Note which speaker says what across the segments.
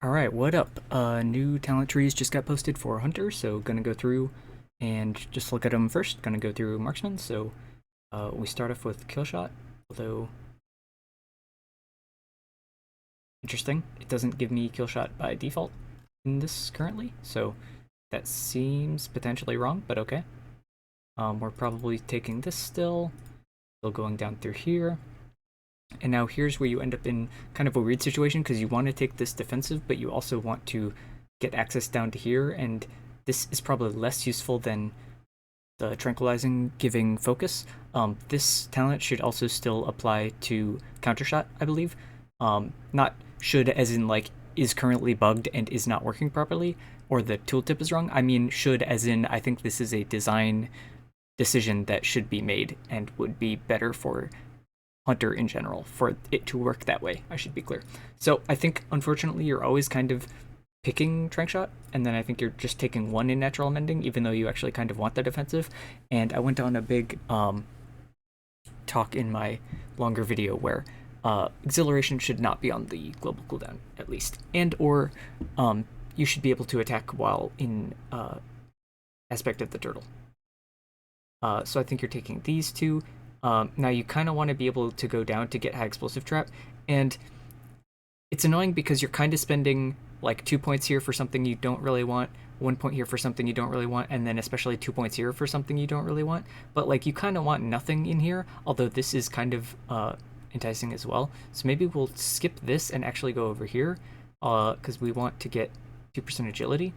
Speaker 1: Alright, what up? New talent trees just got posted for Hunter, so gonna go through and just look at them first. Gonna go through Marksman, so we start off with Killshot, although interesting, it doesn't give me Killshot by default in this currently, so that seems potentially wrong, but okay. We're probably taking this still going down through here. And now here's where you end up in kind of a weird situation because you want to take this defensive, but you also want to get access down to here, and this is probably less useful than the tranquilizing giving focus. This talent should also still apply to countershot, I believe. Not should as in like is currently bugged and is not working properly, or the tooltip is wrong. I mean should as in I think this is a design decision that should be made and would be better for Hunter in general for it to work that way. I should be clear. So I think unfortunately you're always kind of picking Trank Shot, and then I think you're just taking one in Natural Mending, even though you actually kind of want the defensive. And I went on a big talk in my longer video where Exhilaration should not be on the global cooldown, at least. And or you should be able to attack while in Aspect of the Turtle. So I think you're taking these two. Now you kind of want to be able to go down to get High Explosive Trap, and it's annoying because you're kind of spending like 2 points here for something you don't really want, 1 point here for something you don't really want, and then especially 2 points here for something you don't really want. But like you kind of want nothing in here, although this is kind of enticing as well. So maybe we'll skip this and actually go over here because we want to get 2% agility,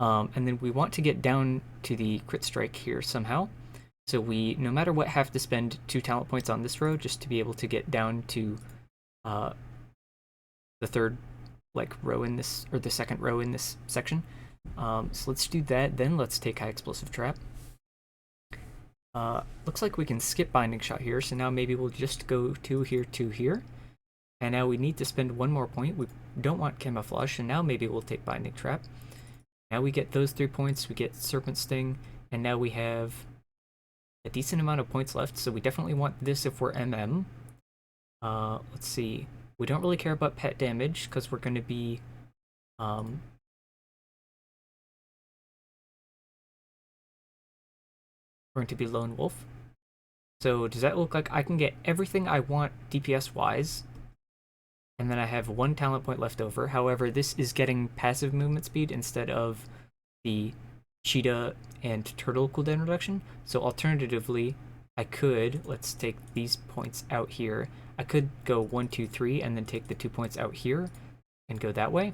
Speaker 1: and then we want to get down to the crit strike here somehow. So we, no matter what, have to spend 2 talent points on this row just to be able to get down to the third like row in this, or the second row in this section. So let's do that. Then let's take High Explosive Trap. Looks like we can skip Binding Shot here, so now maybe we'll just go to here. And now we need to spend 1 more point. We don't want Camouflage, and now maybe we'll take Binding Trap. Now we get those 3 points, we get Serpent Sting, and now we have a decent amount of points left, so we definitely want this if we're MM. Let's see. We don't really care about pet damage because we're going to be going to be Lone Wolf. So does that look like I can get everything I want DPS wise, and then I have 1 talent point left over? However, this is getting passive movement speed instead of the cheetah and turtle cooldown reduction. So alternatively, I could, let's take these points out here. I could go 1, 2, 3 and then take the 2 points out here and go that way.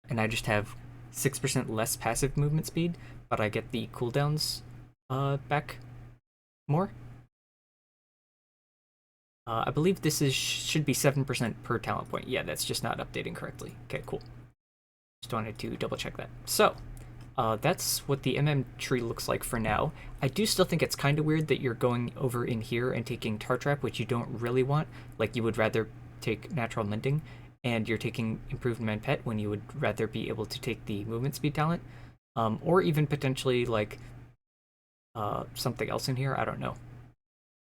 Speaker 1: And I just have 6% less passive movement speed, but I get the cooldowns back more. I believe this should be 7% per talent point. Yeah, that's just not updating correctly. Okay, cool. Just wanted to double check that. So that's what the MM tree looks like for now. I do still think it's kind of weird that you're going over in here and taking Tar Trap, which you don't really want. Like, you would rather take Natural Mending, and you're taking Improved Man Pet when you would rather be able to take the Movement Speed talent. Or even potentially, like, something else in here. I don't know.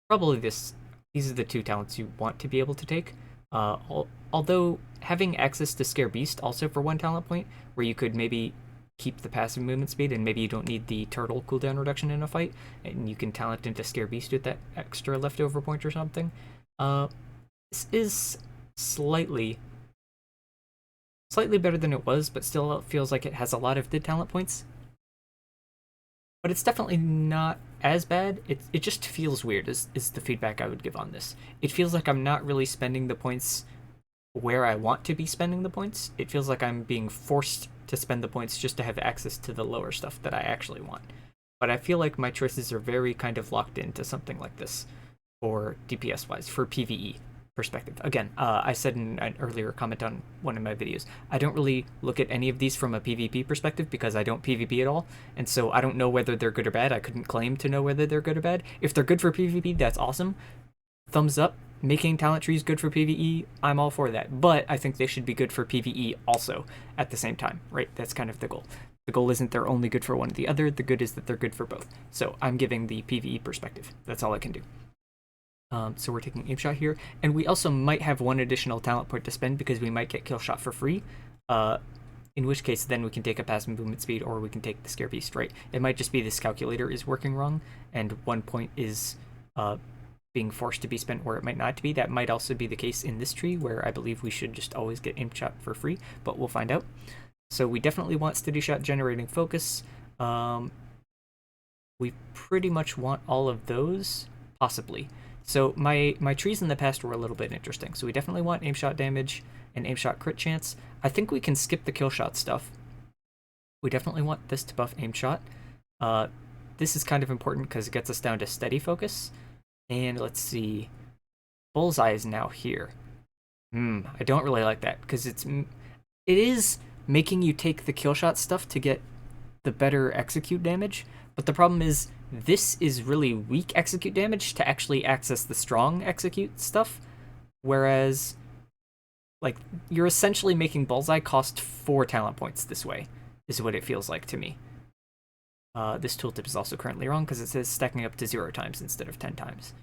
Speaker 1: Probably these are the 2 talents you want to be able to take. Although, having access to Scare Beast also for 1 talent point, where you could maybe keep the passive movement speed, and maybe you don't need the turtle cooldown reduction in a fight, and you can talent into Scare Beast with that extra leftover point or something. This is slightly better than it was, but still feels like it has a lot of good talent points. But it's definitely not as bad. It just feels weird, is the feedback I would give on this. It feels like I'm not really spending the points where I want to be spending the points. It feels like I'm being forced to spend the points just to have access to the lower stuff that I actually want. But I feel like my choices are very kind of locked into something like this for DPS wise, for PvE perspective. Again, I said in an earlier comment on one of my videos, I don't really look at any of these from a PvP perspective because I don't PvP at all, and so I don't know whether they're good or bad. I couldn't claim to know whether they're good or bad. If they're good for PvP, that's awesome. Thumbs up. Making talent trees good for PvE, I'm all for that. But I think they should be good for PvE also at the same time, right? That's kind of the goal. The goal isn't they're only good for one or the other. The good is that they're good for both. So I'm giving the PvE perspective. That's all I can do. So we're taking Aim Shot here. And we also might have 1 additional talent point to spend because we might get Kill Shot for free. In which case, then we can take a passive movement speed, or we can take the Scare Beast, right? It might just be this calculator is working wrong, and 1 point is being forced to be spent where it might not be. That might also be the case in this tree, where I believe we should just always get Aim Shot for free, but we'll find out. So we definitely want Steady Shot generating focus. We pretty much want all of those, possibly. So my trees in the past were a little bit interesting. So we definitely want Aim Shot damage and Aim Shot crit chance. I think we can skip the kill shot stuff. We definitely want this to buff Aim Shot. This is kind of important because it gets us down to steady focus. And let's see. Bullseye is now here. I don't really like that because it is making you take the kill shot stuff to get the better execute damage. But the problem is this is really weak execute damage to actually access the strong execute stuff. Whereas, like, you're essentially making Bullseye cost 4 talent points this way, is what it feels like to me. This tooltip is also currently wrong because it says stacking up to 0 times instead of 10 times.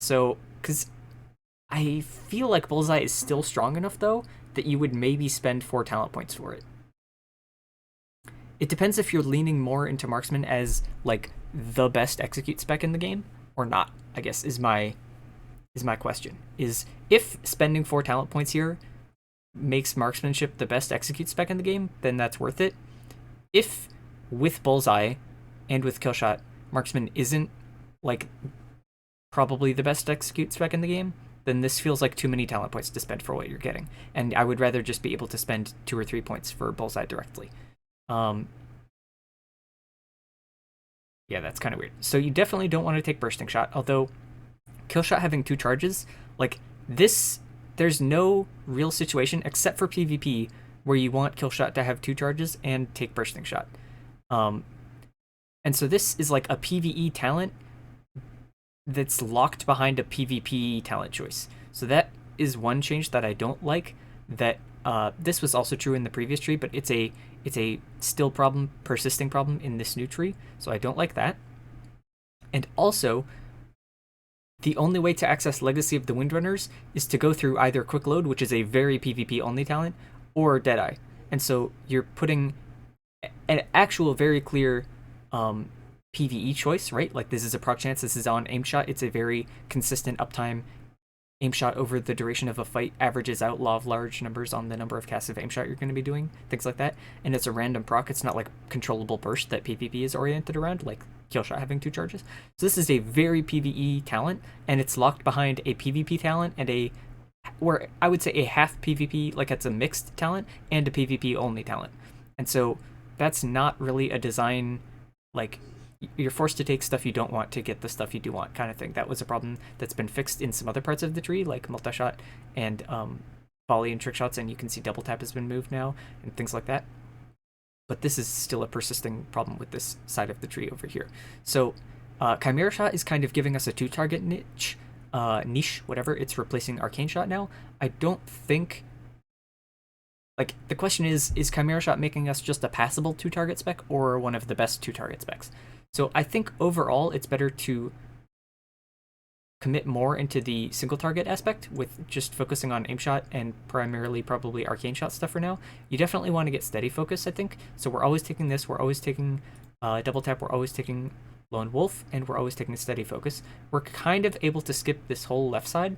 Speaker 1: So, because I feel like Bullseye is still strong enough, though, that you would maybe spend 4 talent points for it. It depends if you're leaning more into Marksman as, like, the best execute spec in the game, or not, I guess, is my question. Is if spending 4 talent points here makes Marksmanship the best execute spec in the game, then that's worth it. If, with Bullseye and with Killshot, Marksman isn't, like, probably the best execute spec in the game, then this feels like too many talent points to spend for what you're getting. And I would rather just be able to spend 2 or 3 points for Bullseye directly. Yeah, that's kind of weird. So you definitely don't want to take Bursting Shot, although Killshot having 2 charges, like, this, there's no real situation, except for PvP, where you want Killshot to have 2 charges and take Bursting Shot. And so this is like a PvE talent that's locked behind a PvP talent choice. So that is one change that I don't like, that this was also true in the previous tree, but it's a still persisting problem in this new tree, so I don't like that. And also, the only way to access Legacy of the Windrunners is to go through either Quick Load, which is a very PvP only talent, or Deadeye. And so you're putting an actual very clear PvE choice, right? Like, this is a proc chance, this is on Aim Shot, it's a very consistent uptime. Aim Shot over the duration of a fight averages out law of large numbers on the number of casts of Aim Shot you're going to be doing, things like that. And it's a random proc, it's not like controllable burst that PvP is oriented around, like Killshot having 2 charges. So this is a very PvE talent, and it's locked behind a PvP talent and where I would say a half PvP, like it's a mixed talent, and a PvP only talent. And so that's not really a design, like, you're forced to take stuff you don't want to get the stuff you do want, kind of thing. That was a problem that's been fixed in some other parts of the tree, like multi-shot and volley and trick shots, and you can see double tap has been moved now and things like that. But this is still a persisting problem with this side of the tree over here. So Chimera Shot is kind of giving us a 2-target niche, whatever. It's replacing Arcane Shot now. I don't think, like, the question is Chimera Shot making us just a passable 2-target spec or one of the best 2-target specs? So I think overall it's better to commit more into the single target aspect with just focusing on Aim Shot and primarily probably Arcane Shot stuff for now. You definitely want to get steady focus, I think. So we're always taking this, we're always taking double tap, we're always taking Lone Wolf, and we're always taking steady focus. We're kind of able to skip this whole left side.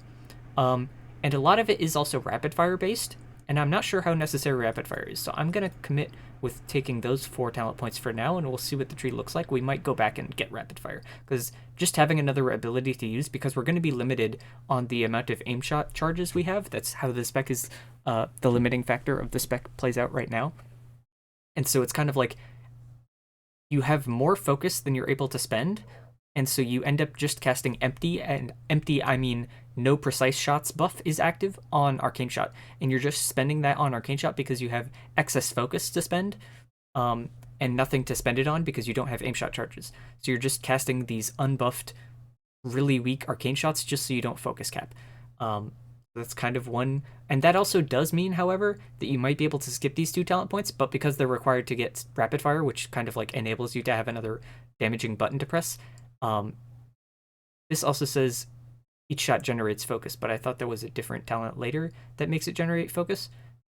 Speaker 1: And a lot of it is also rapid fire based, and I'm not sure how necessary rapid fire is. So I'm going to commit with taking those 4 talent points for now, and we'll see what the tree looks like. We might go back and get rapid fire, because just having another ability to use, because we're going to be limited on the amount of Aim Shot charges we have. That's how the spec is, the limiting factor of the spec plays out right now. And so it's kind of like you have more focus than you're able to spend, and so you end up just casting empty, and empty I mean no precise shots buff is active on Arcane Shot, and you're just spending that on Arcane Shot because you have excess focus to spend, and nothing to spend it on because you don't have Aim Shot charges. So you're just casting these unbuffed, really weak Arcane Shots just so you don't focus cap. That's kind of one, and that also does mean, however, that you might be able to skip these 2 talent points, but because they're required to get rapid fire, which kind of like enables you to have another damaging button to press. This also says each shot generates focus, but I thought there was a different talent later that makes it generate focus.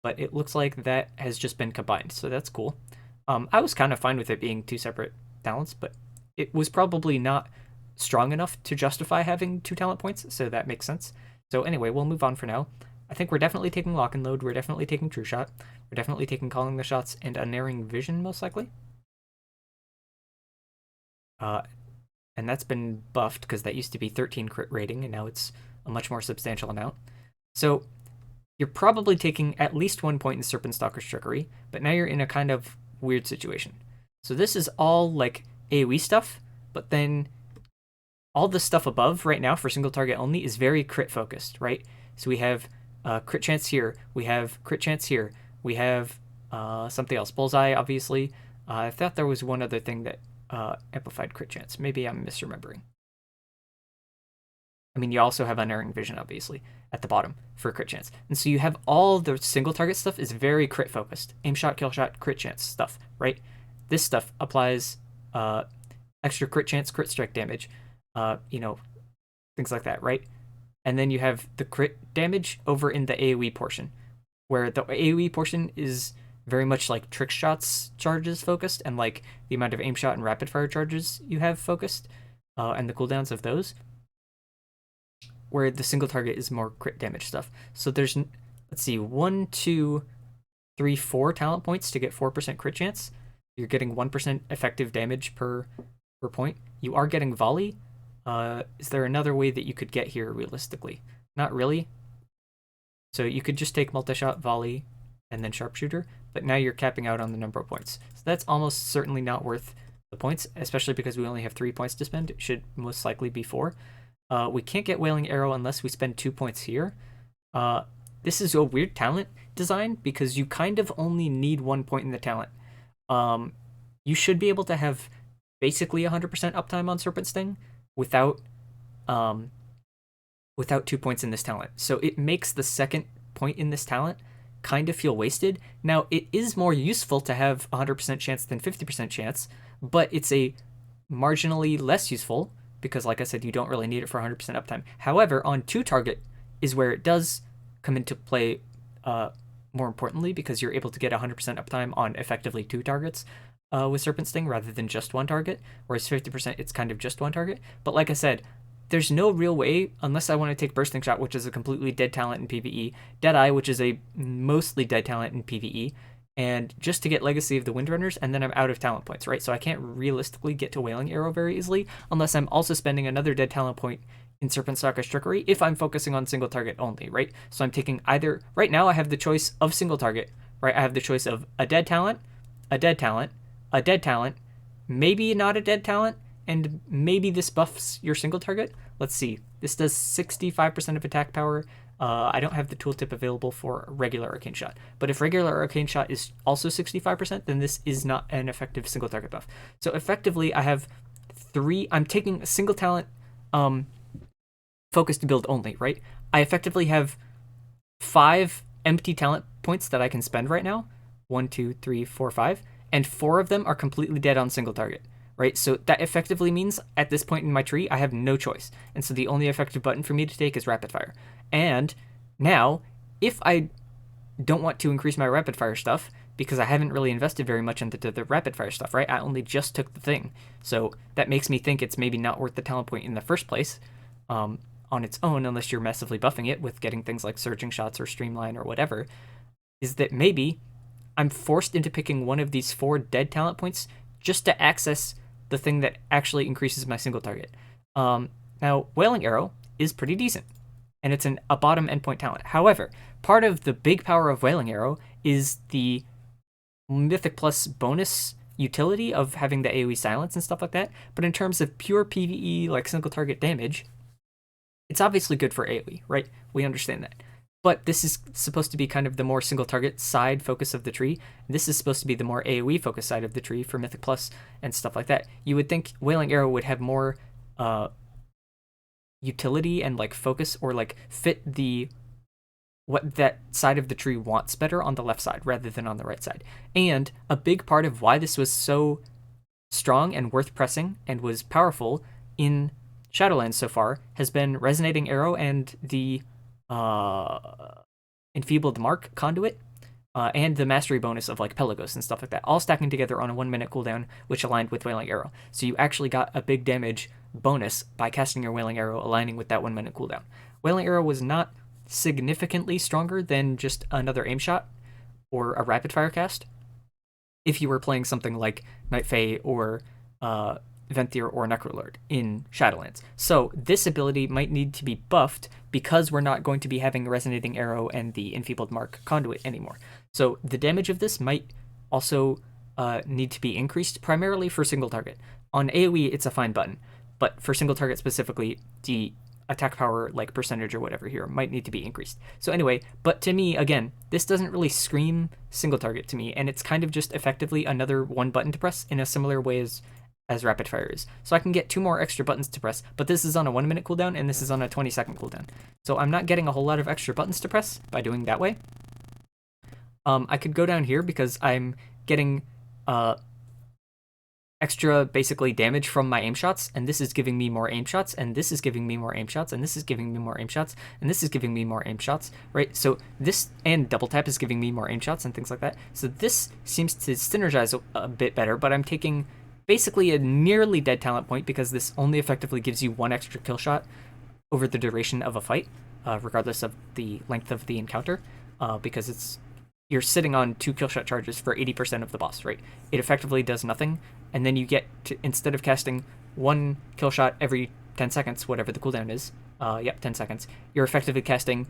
Speaker 1: but it looks like that has just been combined, so that's cool. I was kind of fine with it being two separate talents, but it was probably not strong enough to justify having 2 talent points, so that makes sense. So anyway, we'll move on for now. I think we're definitely taking Lock and Load, we're definitely taking True Shot, we're definitely taking Calling the Shots and Unerring Vision, most likely. And that's been buffed because that used to be 13 crit rating, and now it's a much more substantial amount. So you're probably taking at least 1 point in Serpent Stalker's Trickery, but now you're in a kind of weird situation. So this is all like AoE stuff, but then all the stuff above right now for single target only is very crit focused, right? So we have crit chance here, we have crit chance here, we have something else, Bullseye, obviously. I thought there was one other thing that amplified crit chance. Maybe I'm misremembering. I mean, you also have Unerring Vision, obviously, at the bottom for crit chance. And so you have all the single target stuff is very crit focused. Aim shot, kill shot, crit chance stuff, right? This stuff applies extra crit chance, crit strike damage, things like that, right? And then you have the crit damage over in the AoE portion, where the AoE portion is very much like trick shots charges focused, and like the amount of aim shot and rapid fire charges you have focused, and the cooldowns of those, where the single target is more crit damage stuff. So there's, let's see, 1, 2, 3, 4 talent points to get 4% crit chance. You're getting 1% effective damage per point. You are getting volley. Is there another way that you could get here realistically? Not really. So you could just take multi-shot, volley, and then sharpshooter, but now you're capping out on the number of points. So that's almost certainly not worth the points, especially because we only have 3 points to spend. It should most likely be 4. We can't get Wailing Arrow unless we spend 2 points here. This is a weird talent design because you kind of only need 1 point in the talent. You should be able to have basically 100% uptime on Serpent Sting without 2 points in this talent. So it makes the second point in this talent kind of feel wasted. Now, it is more useful to have 100% chance than 50% chance, but it's a marginally less useful because, like I said, you don't really need it for 100% uptime. However, on 2 target is where it does come into play more importantly, because you're able to get 100% uptime on effectively 2 targets with Serpent Sting rather than just 1 target, whereas 50% it's kind of just 1 target. But like I said, there's no real way, unless I want to take Bursting Shot, which is a completely dead talent in PvE, Deadeye, which is a mostly dead talent in PvE, and just to get Legacy of the Windrunners, and then I'm out of talent points, right? So I can't realistically get to Wailing Arrow very easily, unless I'm also spending another dead talent point in Serpent Stalker's Trickery if I'm focusing on single target only, right? So I'm taking either, right now I have the choice of single target, right? I have the choice of a dead talent, a dead talent, a dead talent, maybe not a dead talent, and maybe this buffs your single target. Let's see. This does 65% of attack power. I don't have the tooltip available for regular Arcane Shot. But if regular Arcane Shot is also 65%, then this is not an effective single target buff. So effectively, I have 3... I'm taking a single talent focused build only, right? I effectively have 5 empty talent points that I can spend right now. 1, 2, 3, 4, 5. And 4 of them are completely dead on single target. Right, so that effectively means at this point in my tree, I have no choice. And so the only effective button for me to take is Rapid Fire. And now, if I don't want to increase my Rapid Fire stuff, because I haven't really invested very much into the Rapid Fire stuff, right? I only just took the thing. So that makes me think it's maybe not worth the talent point in the first place on its own, unless you're massively buffing it with getting things like Surging Shots or Streamline or whatever, is that maybe I'm forced into picking one of these 4 dead talent points just to access the thing that actually increases my single target. Now, Wailing Arrow is pretty decent, and it's a bottom endpoint talent. However, part of the big power of Wailing Arrow is the Mythic Plus bonus utility of having the AoE silence and stuff like that, but in terms of pure PvE, like single target damage, it's obviously good for AoE, right? We understand that. But this is supposed to be kind of the more single target side focus of the tree. This is supposed to be the more AoE focus side of the tree for Mythic Plus and stuff like that. You would think Wailing Arrow would have more utility and like focus, or like fit the what that side of the tree wants better on the left side rather than on the right side. And a big part of why this was so strong and worth pressing and was powerful in Shadowlands so far has been Resonating Arrow and the Enfeebled Mark conduit. and the mastery bonus of like Pelagos and stuff like that, all stacking together on a 1 minute cooldown, which aligned with Wailing Arrow. So you actually got a big damage bonus by casting your Wailing Arrow, aligning with that 1 minute cooldown. Wailing Arrow was not significantly stronger than just another aim shot or a rapid fire cast if you were playing something like Night Fae or Venthyr or Necrolord in Shadowlands. So this ability might need to be buffed because we're not going to be having Resonating Arrow and the Enfeebled Mark conduit anymore. So the damage of this might also need to be increased, primarily for single target. On AoE, it's a fine button, but for single target specifically, the attack power, like percentage or whatever here, might need to be increased. So anyway, but to me, again, this doesn't really scream single target to me, and it's kind of just effectively another one button to press in a similar way as rapid fire is. So I can get 2 more extra buttons to press, but this is on a 1 minute cooldown and this is on a 20-second cooldown. So I'm not getting a whole lot of extra buttons to press by doing that way. I could go down here because I'm getting extra basically damage from my aim shots, and this is giving me more aim shots, and this is giving me more aim shots, and this is giving me more aim shots, and this is giving me more aim shots, right? So this and double tap is giving me more aim shots and things like that. So this seems to synergize a bit better, but I'm taking basically a nearly dead talent point because this only effectively gives you 1 extra kill shot over the duration of a fight, regardless of the length of the encounter, because you're sitting on 2 kill shot charges for 80% of the boss, right? It effectively does nothing, and then you get to, instead of casting 1 kill shot every 10 seconds, whatever the cooldown is, 10 seconds, you're effectively casting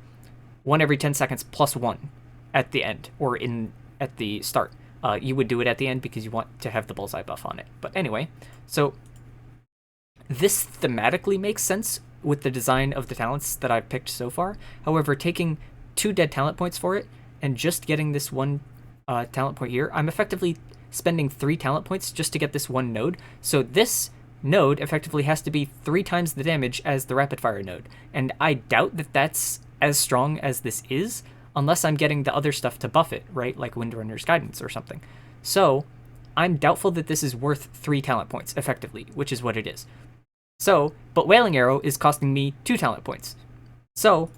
Speaker 1: 1 every 10 seconds plus 1 at the end, or at the start. You would do it at the end because you want to have the Bullseye buff on it. But anyway, so this thematically makes sense with the design of the talents that I've picked so far. However, taking 2 dead talent points for it and just getting this 1 talent point here, I'm effectively spending 3 talent points just to get this 1 node. So this node effectively has to be 3 times the damage as the rapid fire node. And I doubt that that's as strong as this is, unless I'm getting the other stuff to buff it, right? Like Windrunner's Guidance or something. So I'm doubtful that this is worth 3 talent points effectively, which is what it is. So, but Wailing Arrow is costing me 2 talent points. So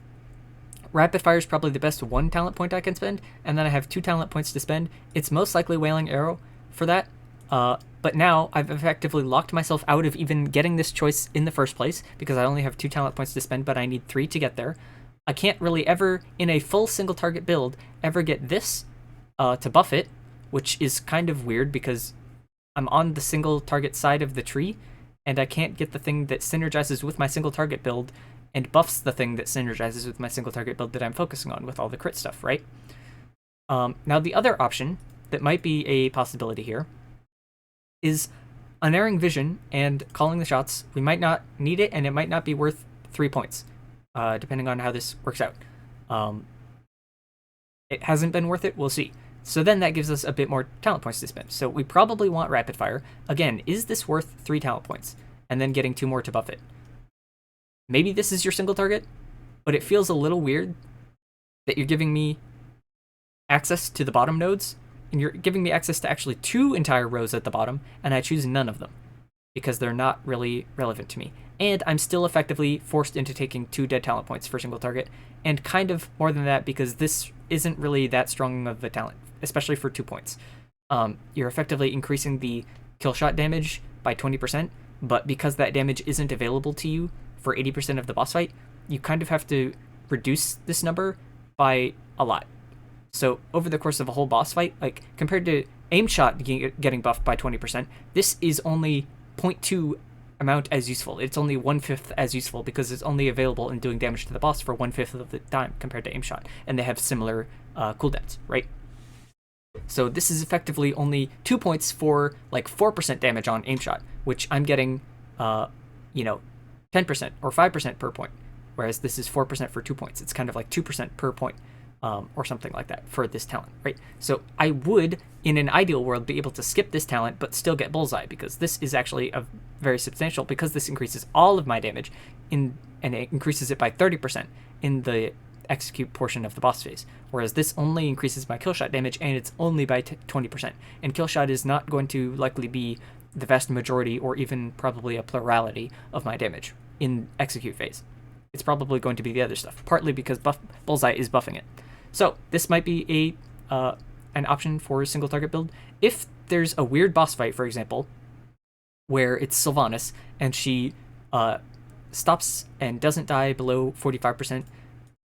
Speaker 1: Rapid Fire is probably the best 1 talent point I can spend, and then I have 2 talent points to spend. It's most likely Wailing Arrow for that. But now I've effectively locked myself out of even getting this choice in the first place because I only have 2 talent points to spend, but I need 3 to get there. I can't really ever, in a full single target build, ever get this to buff it, which is kind of weird because I'm on the single target side of the tree, and I can't get the thing that synergizes with my single target build and buffs the thing that synergizes with my single target build that I'm focusing on with all the crit stuff, right? Now the other option that might be a possibility here is Unerring Vision and Calling the Shots. We might not need it, and it might not be worth 3 points, depending on how this works out. It hasn't been worth it, we'll see. So then that gives us a bit more talent points to spend. So we probably want Rapid Fire. Again, is this worth 3 talent points? And then getting 2 more to buff it. Maybe this is your single target, but it feels a little weird that you're giving me access to the bottom nodes, and you're giving me access to actually 2 entire rows at the bottom, and I choose none of them because they're not really relevant to me. And I'm still effectively forced into taking 2 dead talent points for single target, and kind of more than that because this isn't really that strong of a talent, especially for 2 points. You're effectively increasing the kill shot damage by 20%, but because that damage isn't available to you for 80% of the boss fight, you kind of have to reduce this number by a lot. So over the course of a whole boss fight, like compared to aim shot getting buffed by 20%, this is only 0.2 amount as useful. It's only 1/5 as useful because it's only available in doing damage to the boss for 1/5 of the time compared to aim shot, and they have similar cooldowns, right? So this is effectively only 2 points for like 4% damage on aim shot, which I'm getting, 10% or 5% per point, whereas this is 4% for 2 points. It's kind of like 2% per point, or something like that for this talent, right? So I would, in an ideal world, be able to skip this talent but still get Bullseye because this is actually a very substantial, because this increases all of my damage and it increases it by 30% in the execute portion of the boss phase, whereas this only increases my kill shot damage and it's only by 20%, and kill shot is not going to likely be the vast majority or even probably a plurality of my damage in execute phase. It's probably going to be the other stuff, partly because Bullseye is buffing it. So this might be a an option for a single target build. If there's a weird boss fight, for example, where it's Sylvanas and she stops and doesn't die below 45%,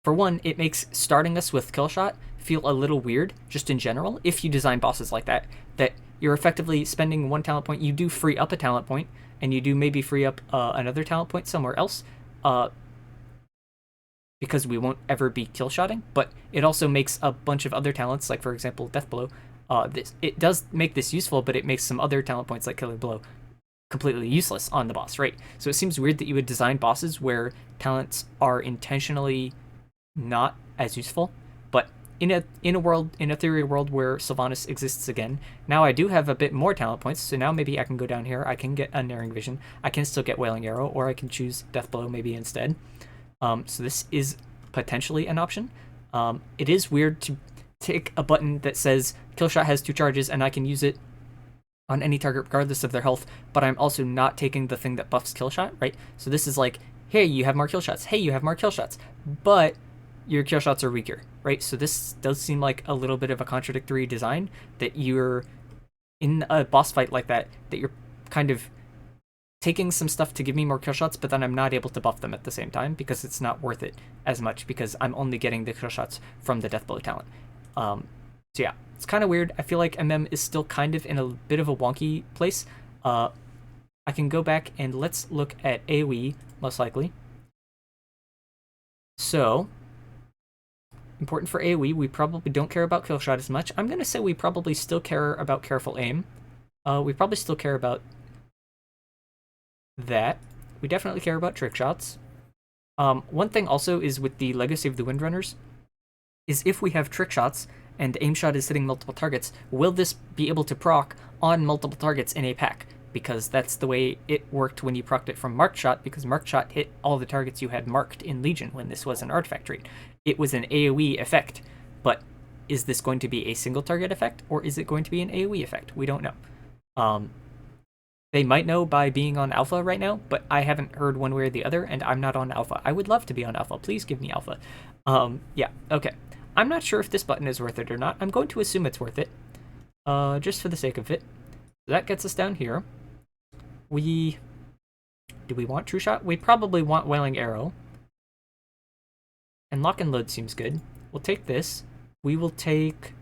Speaker 1: for one, it makes starting us with Killshot feel a little weird, just in general, if you design bosses like that you're effectively spending one talent point. You do free up a talent point, and you do maybe free up another talent point somewhere else, because we won't ever be Killshotting, but it also makes a bunch of other talents, like for example, Death Blow. It does make this useful, but it makes some other talent points like Killer Blow completely useless on the boss, right? So it seems weird that you would design bosses where talents are intentionally not as useful. But in a theory world where Sylvanas exists again, now I do have a bit more talent points, so now maybe I can go down here, I can get Unerring Vision, I can still get Wailing Arrow, or I can choose Death Blow maybe instead. So this is potentially an option. It is weird to take a button that says Killshot has 2 charges and I can use it on any target regardless of their health, but I'm also not taking the thing that buffs Killshot, right? So this is like, hey, you have more Killshots, hey, you have more Killshots, but your Killshots are weaker, right? So this does seem like a little bit of a contradictory design, that you're in a boss fight like that you're kind of taking some stuff to give me more Killshots, but then I'm not able to buff them at the same time because it's not worth it as much because I'm only getting the Killshots from the Death Blow talent. So yeah, it's kind of weird. I feel like MM is still kind of in a bit of a wonky place. I can go back and let's look at AoE, most likely. So, important for AoE, we probably don't care about Killshot as much. I'm going to say we probably still care about Careful Aim. We probably still care about that. We definitely care about Trick Shots. One thing also is with the Legacy of the Windrunners, is if we have Trick Shots and Aim Shot is hitting multiple targets, will this be able to proc on multiple targets in a pack? Because that's the way it worked when you procced it from Marked Shot, because Marked Shot hit all the targets you had marked in Legion when this was an artifact trait. It was an AoE effect, but is this going to be a single target effect, or is it going to be an AoE effect? We don't know. They might know by being on Alpha right now, but I haven't heard one way or the other, and I'm not on Alpha. I would love to be on Alpha. Please give me Alpha. Yeah, okay. I'm not sure if this button is worth it or not. I'm going to assume it's worth it, just for the sake of it. So that gets us down here. Do we want True Shot? We probably want Wailing Arrow. And Lock and Load seems good. We'll take this. We will take...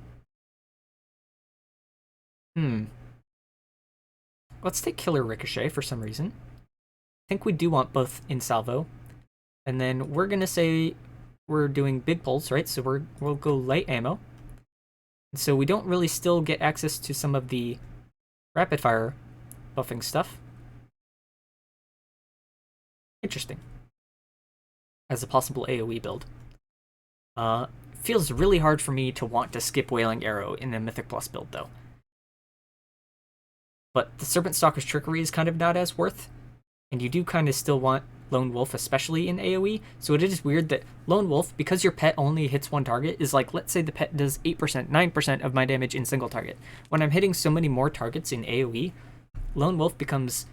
Speaker 1: Let's take Killer Ricochet for some reason. I think we do want both in salvo. And then we're going to say we're doing big pulls, right? So we'll go light ammo. So we don't really still get access to some of the rapid fire buffing stuff. Interesting. As a possible AoE build. Feels really hard for me to want to skip Wailing Arrow in a Mythic Plus build, though. But the Serpent Stalker's Trickery is kind of not as worth, and you do kind of still want Lone Wolf, especially in AoE, so it is weird that Lone Wolf, because your pet only hits one target, is like, let's say the pet does 8%, 9% of my damage in single target. When I'm hitting so many more targets in AoE, Lone Wolf becomes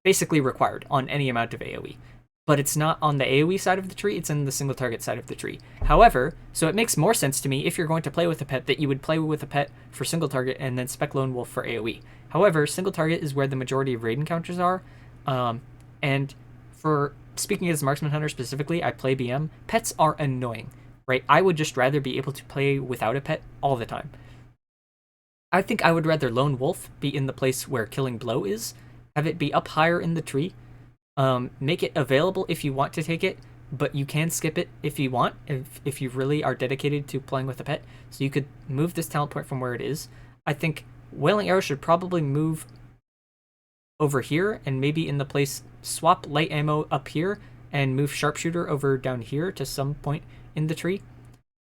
Speaker 1: basically required on any amount of AoE. But it's not on the AoE side of the tree, it's in the single target side of the tree. However, so it makes more sense to me if you're going to play with a pet that you would play with a pet for single target and then spec Lone Wolf for AoE. However, single target is where the majority of raid encounters are, and for speaking as a marksman hunter specifically, I play BM, pets are annoying, right? I would just rather be able to play without a pet all the time. I think I would rather Lone Wolf be in the place where Killing Blow is, have it be up higher in the tree, make it available if you want to take it, but you can skip it if you want, if you really are dedicated to playing with a pet. So you could move this talent point from where it is. I think Wailing Arrow should probably move over here, and maybe in the place swap light ammo up here and move Sharpshooter over down here to some point in the tree.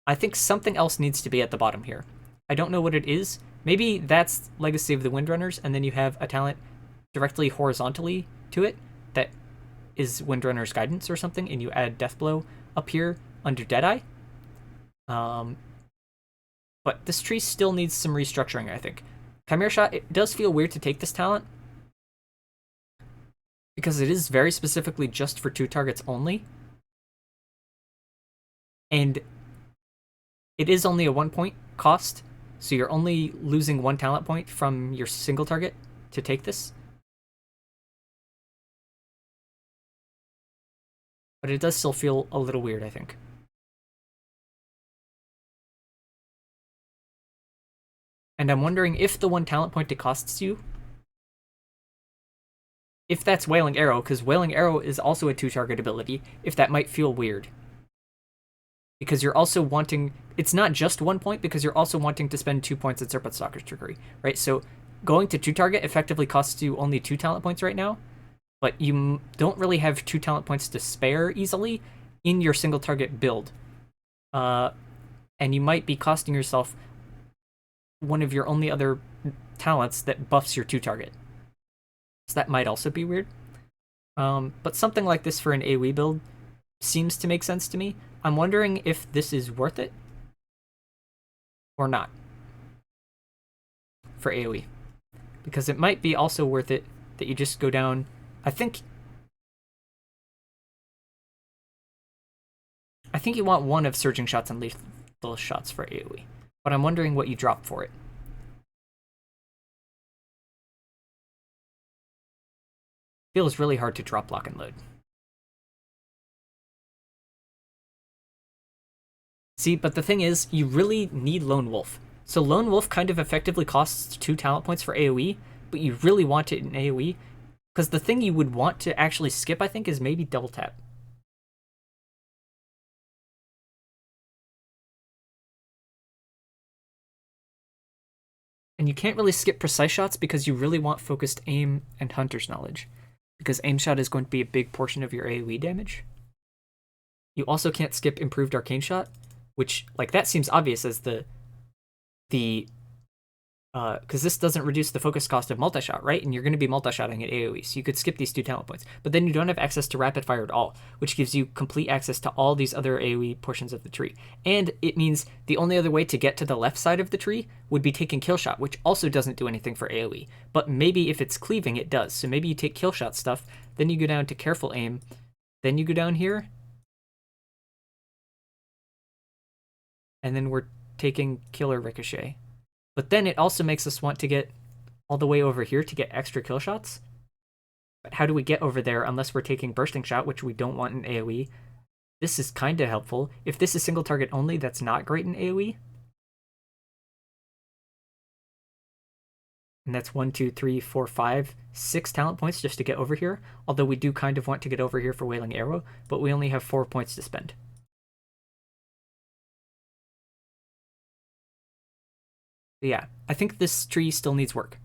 Speaker 1: I think something else needs to be at the bottom here. I don't know what it is. Maybe that's Legacy of the Windrunners, and then you have a talent directly horizontally to it that is Windrunner's Guidance or something, and you add Death Blow up here under Deadeye. But this tree still needs some restructuring, I think. Chimera Shot, it does feel weird to take this talent, because it is very specifically just for 2 targets only. And it is only a 1 point cost, So you're only losing 1 talent point from your single target to take this. But it does still feel a little weird, I think. And I'm wondering if the 1 talent point it costs you, if that's Wailing Arrow, because Wailing Arrow is also a 2-target ability, if that might feel weird. Because you're also wanting, it's not just 1 point, because you're also wanting to spend 2 points at Serpent Stalker's Trickery, right? So going to 2-target effectively costs you only 2 talent points right now, but you don't really have 2 talent points to spare easily in your single target build. And you might be costing yourself one of your only other talents that buffs your 2-target. So that might also be weird. But something like this for an AoE build seems to make sense to me. I'm wondering if this is worth it or not for AoE. Because it might be also worth it that you just go down. I think you want 1 of Surging Shots and Lethal Shots for AoE. But I'm wondering what you drop for it. Feels really hard to drop, lock, and load. See, but the thing is, you really need Lone Wolf. So Lone Wolf kind of effectively costs 2 talent points for AoE, but you really want it in AoE, because the thing you would want to actually skip, I think, is maybe Double Tap. And you can't really skip Precise Shots because you really want Focused Aim and Hunter's Knowledge, because Aim Shot is going to be a big portion of your AoE damage. You also can't skip Improved Arcane Shot, which, like, that seems obvious as because this doesn't reduce the focus cost of multi-shot, right? And you're going to be multi-shotting at AoE, so you could skip these 2 talent points. But then you don't have access to rapid fire at all, which gives you complete access to all these other AoE portions of the tree. And it means the only other way to get to the left side of the tree would be taking Killshot, which also doesn't do anything for AoE. But maybe if it's cleaving, it does. So maybe you take Killshot stuff, then you go down to Careful Aim, then you go down here, and then we're taking Killer Ricochet. But then it also makes us want to get all the way over here to get extra kill shots. But how do we get over there unless we're taking Bursting Shot, which we don't want in AoE? This is kind of helpful. If this is single target only, that's not great in AoE. And that's 1, 2, 3, 4, 5, 6 talent points just to get over here. Although we do kind of want to get over here for Wailing Arrow, but we only have 4 points to spend. Yeah, I think this tree still needs work.